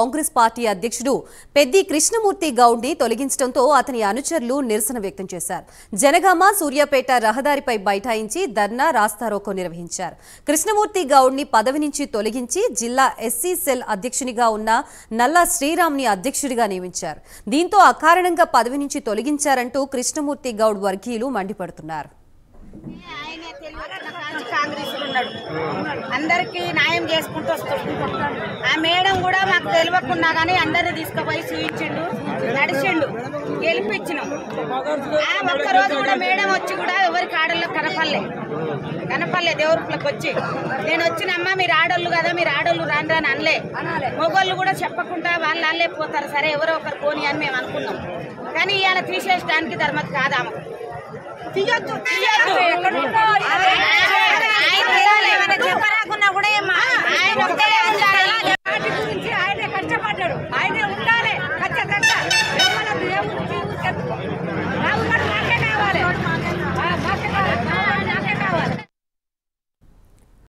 Congress party అధ్యక్షుడు పెద్ది కృష్ణమూర్తి గౌడ్ ని తొలగించడంతో అతని అనుచరులు నిరసన వ్యక్తం చేశారు. జనగామ సూర్యాపేట రహదారిపై బైఠాయించి ధర్నా రాస్తారోకో నిర్వహించారు. కృష్ణమూర్తి గౌడ్ ని పదవి నుంచి తొలగించి జిల్లా ఎస్సీ సెల్ అధ్యక్షునిగా ఉన్న నల్లా శ్రీరామ్ ని అధ్యక్షుడిగా నియమించారు. దీంతో అకారణంగా పదవి నుంచి తొలగించారంటూ కృష్ణమూర్తి గౌడ్ వర్గీయులు మండిపడుతున్నారు. అందరికి న్యాయం చేసుకుంటూ వస్తుంది. ఆ మేడం కూడా మాకు తెలియకున్నా కానీ అందరిని తీసుకుపోయి చూయించిండు, నడిచిండు, గెలిపించినాం. ఒక్కరోజు కూడా మేడం వచ్చి కూడా ఎవరికి ఆడల్లో కనపల్లే దేవుళ్ళకి వచ్చి నేను వచ్చినమ్మా మీరు ఆడోళ్ళు కదా, మీరు ఆడోళ్ళు రాని రాని అనలే. మొగోళ్ళు కూడా చెప్పకుండా వాళ్ళే పోతారు, సరే ఎవరో ఒకరు పోని అని మేము అనుకున్నాం. కానీ ఇవాళ తీసేయడానికి ధర్మత కాదు. ఆమె తీయొద్దు చెప్పరాకున్నా కూడా ఆయన కష్టపడ్డాడు, ఆయనే ఉండాలి.